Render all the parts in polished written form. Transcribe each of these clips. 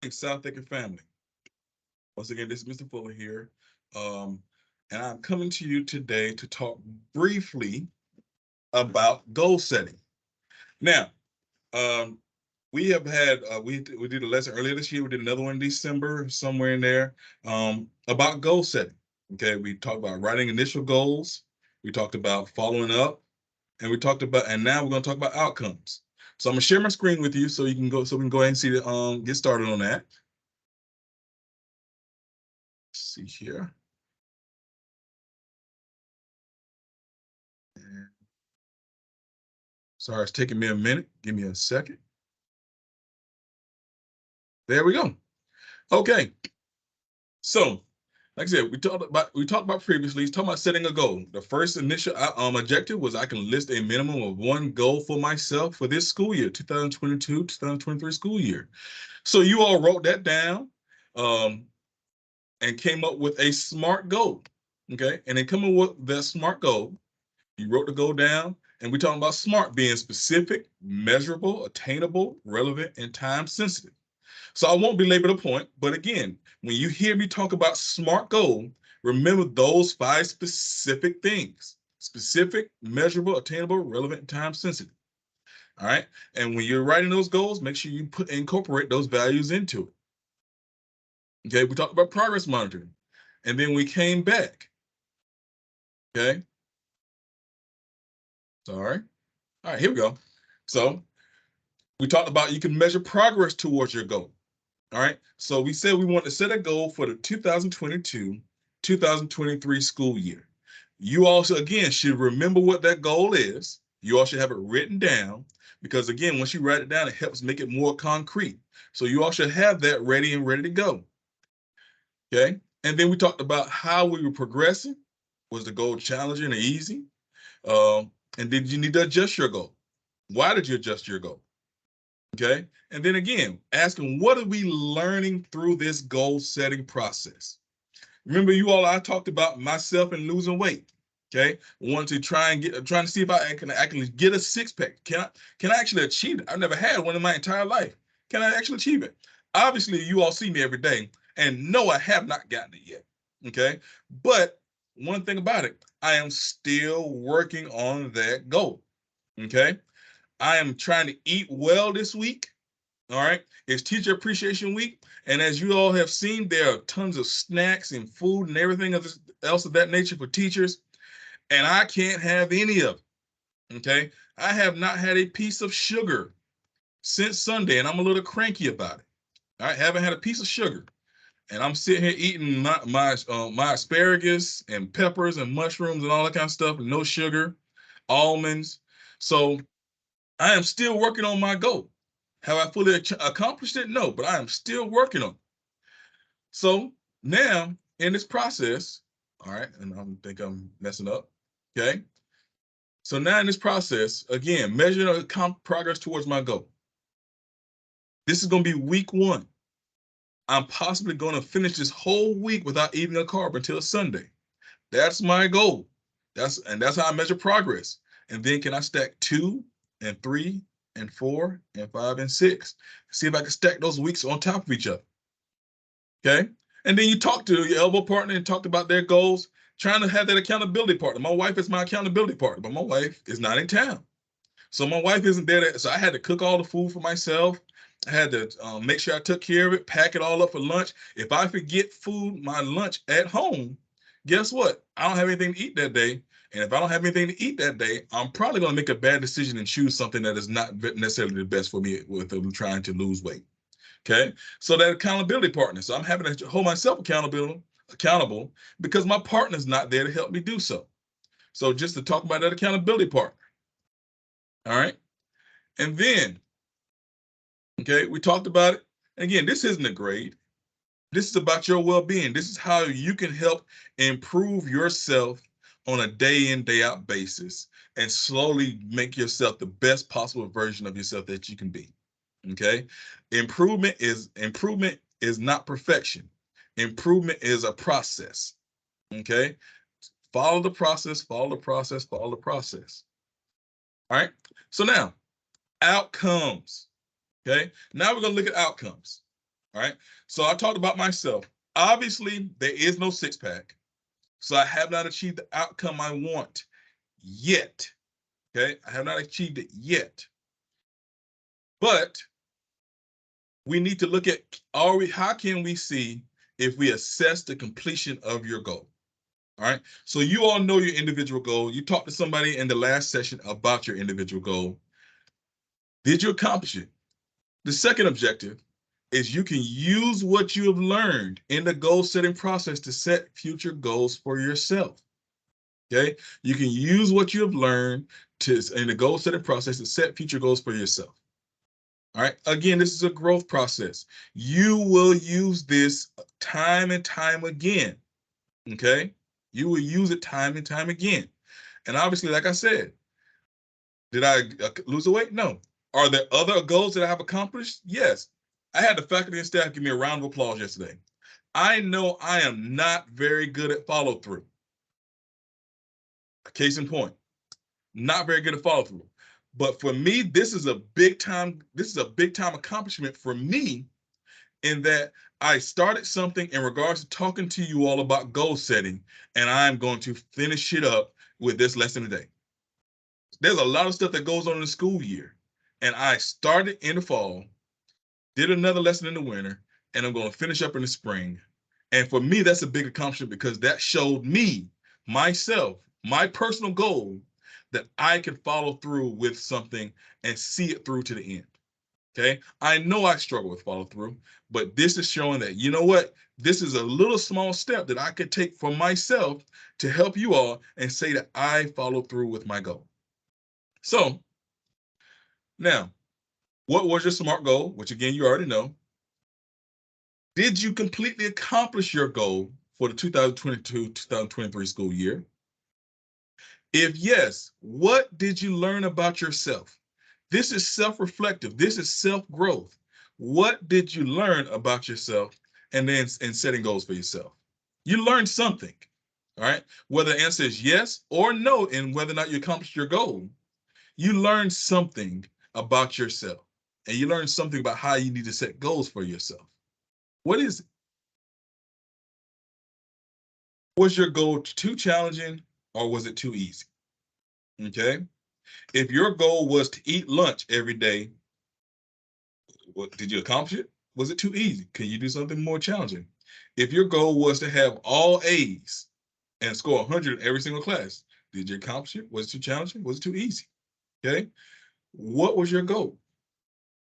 South Thinking family. Once again, this is Mr. Fuller here. Um, and I'm coming to you today to talk briefly about goal setting. Now, um, we have had we did a lesson earlier this year. We did another one in December, somewhere in there, about goal setting. Okay, we talked about writing initial goals. We talked about following up, and and now we're going to talk about outcomes. So I'm gonna share my screen with you so you can go so we can go ahead and see get started on that. Let's see here. Sorry, it's taking me a minute. Give me a second. There we go. Okay. So, like I said, we talked about previously. Talking about setting a goal. The first initial objective was I can list a minimum of one goal for myself for this school year, 2022-2023 school year. So you all wrote that down, um, and came up with a SMART goal. Okay, and then coming with that SMART goal, you wrote the goal down, and we're talking about SMART being specific, measurable, attainable, relevant, and time sensitive. So I won't belabor the point, but again, when you hear me talk about SMART goal, remember those five specific things: specific, measurable, attainable, relevant, and time sensitive. All right. And when you're writing those goals, make sure you incorporate those values into it. Okay. We talked about progress monitoring. And then we came back. Okay. Sorry. All right, here we go. So we talked about you can measure progress towards your goal. All right. So we said we want to set a goal for the 2022-2023 school year. You also, again, should remember what that goal is. You all should have it written down because, again, once you write it down, it helps make it more concrete. So you all should have that ready to go. Okay. And then we talked about how we were progressing. Was the goal challenging or easy? And did you need to adjust your goal? Why did you adjust your goal? Okay. And then again, asking what are we learning through this goal setting process? Remember, you all, I talked about myself and losing weight. Okay. Want to trying to see if I can actually get a six pack. Can I actually achieve it? I've never had one in my entire life. Can I actually achieve it? Obviously, you all see me every day, and no, I have not gotten it yet. Okay. But one thing about it, I am still working on that goal. Okay. I am trying to eat well this week. All right. It's Teacher Appreciation Week. And as you all have seen, there are tons of snacks and food and everything else of that nature for teachers. And I can't have any of it. Okay. I have not had a piece of sugar since Sunday, and I'm a little cranky about it. I haven't had a piece of sugar. And I'm sitting here eating my asparagus and peppers and mushrooms and all that kind of stuff, and no sugar, almonds. So I am still working on my goal. Have I fully accomplished it? No, but I am still working on it. So now in this process, all right, and I think I'm messing up. Okay. So now in this process, again, measuring progress towards my goal. This is going to be week one. I'm possibly going to finish this whole week without eating a carb until Sunday. That's my goal. That's how I measure progress. And then can I stack 2 and 3 and 4 and 5 and 6? See if I can stack those weeks on top of each other. Okay. And then you talk to your elbow partner and talked about their goals, trying to have that accountability partner. My wife is my accountability partner, but my wife is not in town. So my wife isn't there. So I had to cook all the food for myself. I had to make sure I took care of it, pack it all up for lunch. If I forget my lunch at home, guess what? I don't have anything to eat that day. And if I don't have anything to eat that day, I'm probably going to make a bad decision and choose something that is not necessarily the best for me with trying to lose weight. Okay. So that accountability partner. So I'm having to hold myself accountable because my partner's not there to help me do so. So just to talk about that accountability partner. All right. And then, okay, we talked about it. Again, this isn't a grade. This is about your well-being. This is how you can help improve yourself on a day in, day out basis and slowly make yourself the best possible version of yourself that you can be. Okay. Improvement is not perfection. Improvement is a process. Okay. Follow the process, follow the process, follow the process. All right. So now, outcomes. Okay. Now we're going to look at outcomes. All right. So I talked about myself. Obviously, there is no six pack. So I have not achieved the outcome I want yet. Okay. I have not achieved it yet. But we need to look at how can we see if we assess the completion of your goal? All right. So you all know your individual goal. You talked to somebody in the last session about your individual goal. Did you accomplish it? The second objective is you can use what you have learned in the goal setting process to set future goals for yourself. Okay. You can use what you have learned in the goal setting process to set future goals for yourself. All right. Again, this is a growth process. You will use this time and time again. Okay. You will use it time and time again. And obviously, like I said, did I lose the weight? No. Are there other goals that I have accomplished? Yes. I had the faculty and staff give me a round of applause yesterday. I know I am not very good at follow through. Case in point, not very good at follow through. But for me, this is a big time accomplishment for me in that I started something in regards to talking to you all about goal setting, and I'm going to finish it up with this lesson today. There's a lot of stuff that goes on in the school year, and I started in the fall, did another lesson in the winter, and I'm going to finish up in the spring. And for me, that's a big accomplishment because that showed me, myself, my personal goal, that I can follow through with something and see it through to the end. Okay. I know I struggle with follow through, but this is showing that, you know what? This is a little small step that I could take for myself to help you all and say that I follow through with my goal. So now, what was your SMART goal? Which again, you already know. Did you completely accomplish your goal for the 2022-2023 school year? If yes, what did you learn about yourself? This is self-reflective. This is self-growth. What did you learn about yourself and then in setting goals for yourself? You learned something, all right? Whether the answer is yes or no in whether or not you accomplished your goal, you learned something about yourself. And you learned something about how you need to set goals for yourself. What is it? Was your goal too challenging or was it too easy? Okay. If your goal was to eat lunch every day, what, did you accomplish it? Was it too easy? Can you do something more challenging? If your goal was to have all A's and score 100 in every single class, did you accomplish it? Was it too challenging? Was it too easy? Okay. What was your goal?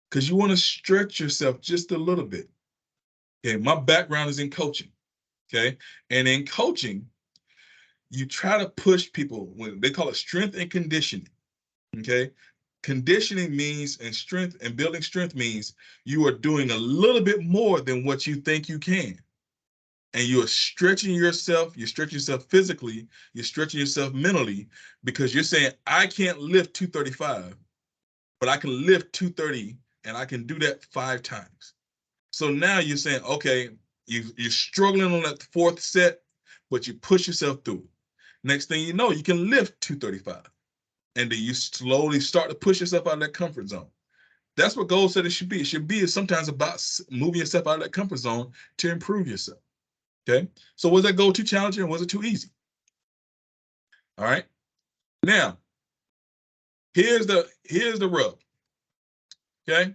Because you want to stretch yourself just a little bit. Okay. My background is in coaching. Okay. And in coaching, you try to push people when they call it strength and conditioning. Okay. Conditioning means and strength and building strength means you are doing a little bit more than what you think you can. And you're stretching yourself physically, you're stretching yourself mentally because you're saying, I can't lift 235, but I can lift 230 and I can do that 5 times. So now you're saying, okay, you're struggling on that fourth set, but you push yourself through it. Next thing you know, you can lift 235. And then you slowly start to push yourself out of that comfort zone. That's what goal setting should be. It should be sometimes about moving yourself out of that comfort zone to improve yourself. Okay. So was that goal too challenging or was it too easy? All right. Now, here's the rub. Okay.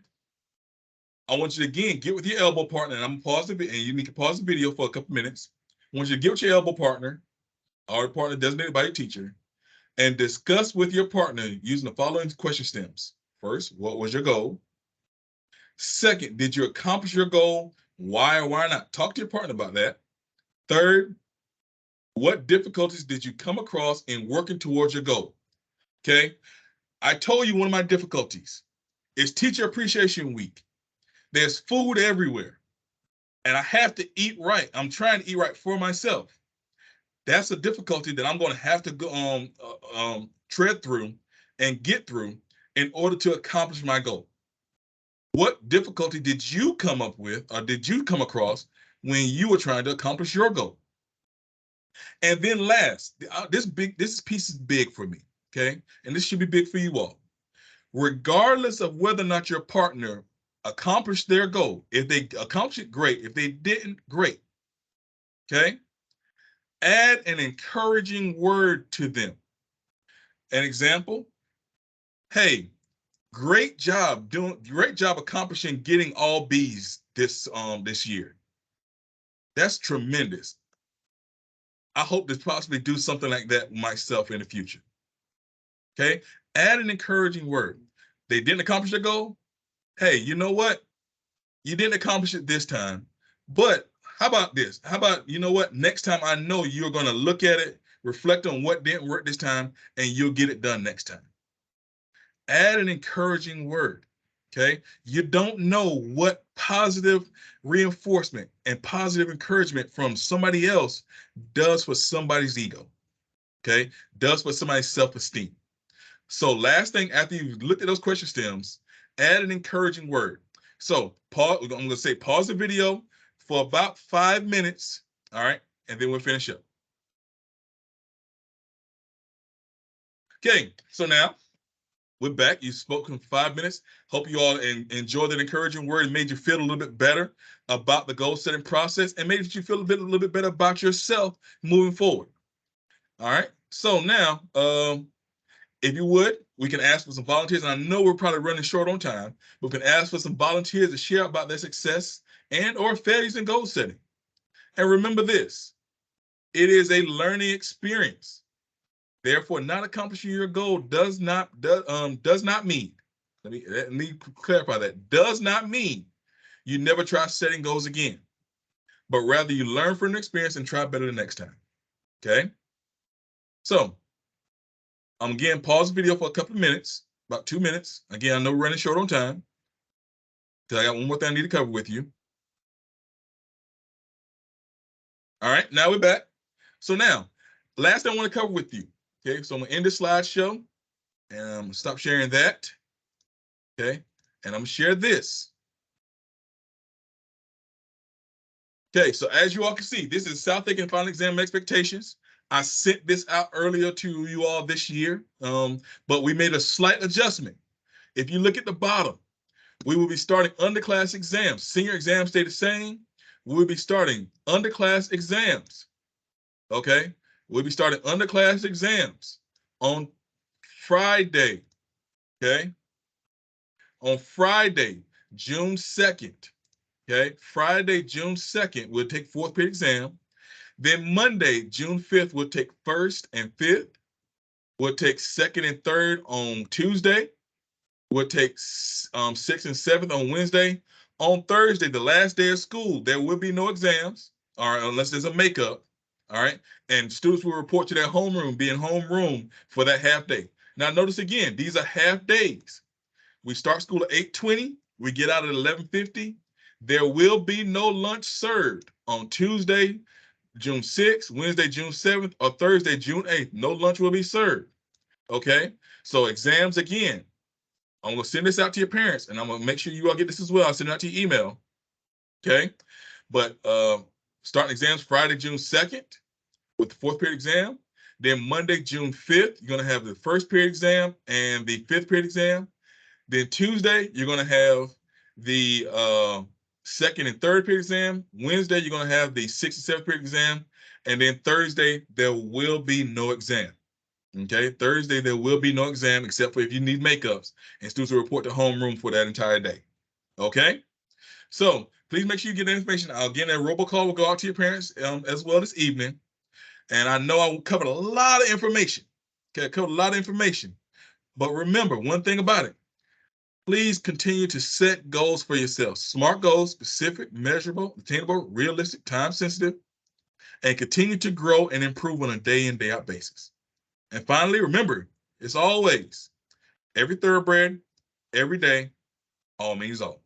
I want you to again get with your elbow partner, and I'm gonna pause the video, and you need to pause the video for a couple minutes. I want you to get with your elbow partner, or partner designated by your teacher, and discuss with your partner using the following question stems. First, what was your goal? Second, did you accomplish your goal? Why or why not? Talk to your partner about that. Third, what difficulties did you come across in working towards your goal? Okay. I told you one of my difficulties is Teacher Appreciation Week. There's food everywhere, and I have to eat right. I'm trying to eat right for myself. That's a difficulty that I'm going to have to go tread through and get through in order to accomplish my goal. What difficulty did you come up with or did you come across when you were trying to accomplish your goal? And then last, this piece is big for me, okay? And this should be big for you all. Regardless of whether or not your partner accomplish their goal. If they accomplish it, great. If they didn't, great. Okay? Add an encouraging word to them. An example, hey, great job accomplishing getting all B's this year. That's tremendous. I hope to possibly do something like that myself in the future. Okay? Add an encouraging word. They didn't accomplish their goal. Hey, you know what? You didn't accomplish it this time, but how about this? How about, you know what? Next time I know you're going to look at it, reflect on what didn't work this time, and you'll get it done next time. Add an encouraging word. Okay. You don't know what positive reinforcement and positive encouragement from somebody else does for somebody's ego. Okay. Does for somebody's self-esteem. So last thing, after you've looked at those question stems, add an encouraging word. So pause, I'm going to say pause the video for about 5 minutes. All right. And then we'll finish up. Okay. So now we're back. You spoke for 5 minutes. Hope you all enjoyed that encouraging word and made you feel a little bit better about the goal setting process and made you feel a little bit better about yourself moving forward. All right. So now, if you would, we can ask for some volunteers. And I know we're probably running short on time, but we can ask for some volunteers to share about their success and or failures in goal setting. And remember this, it is a learning experience. Therefore, not accomplishing your goal does not mean, let me clarify that, does not mean you never try setting goals again, but rather you learn from the experience and try better the next time. Okay? So, I'm again pause the video for a couple of minutes, about 2 minutes. Again, I know we're running short on time, because I got one more thing I need to cover with you. All right, now we're back. So now, last thing I want to cover with you. Okay, so I'm gonna end this slideshow, and I'm gonna stop sharing that. Okay, and I'm gonna share this. Okay, so as you all can see, this is South Aiken Final Exam Expectations. I sent this out earlier to you all this year, but we made a slight adjustment. If you look at the bottom, we will be starting underclass exams. Senior exams stay the same. We'll be starting underclass exams. Okay, we'll be starting underclass exams on Friday. Okay, on Friday, June 2nd. Okay, Friday, June 2nd, we'll take fourth period exam. Then Monday, June 5th, we'll take first and fifth. We'll take second and third on Tuesday. We'll take sixth and seventh on Wednesday. On Thursday, the last day of school, there will be no exams, all right, unless there's a makeup, all right? And students will report to their homeroom, be in homeroom for that half day. Now, notice again, these are half days. We start school at 8:20. We get out at 11:50. There will be no lunch served on Tuesday, June 6th, Wednesday, June 7th, or Thursday, June 8th. No lunch will be served. Okay? So exams again. I'm going to send this out to your parents, and I'm going to make sure you all get this as well. I'll send it out to your email. Okay? But starting exams Friday, June 2nd with the fourth period exam. Then Monday, June 5th, you're going to have the first period exam and the fifth period exam. Then Tuesday, you're going to have the second and third period exam. Wednesday, you're going to have the sixth and seventh period exam. And then Thursday, there will be no exam. Okay, Thursday, there will be no exam except for if you need makeups, and students will report to homeroom for that entire day. Okay, so please make sure you get the information. Again, that robocall will go out to your parents as well this evening. And I know I covered a lot of information. Okay, I covered a lot of information. But remember one thing about it. Please continue to set goals for yourself. Smart goals, specific, measurable, attainable, realistic, time sensitive, and continue to grow and improve on a day in, day out basis. And finally, remember, it's always every thoroughbred, every day, all means all.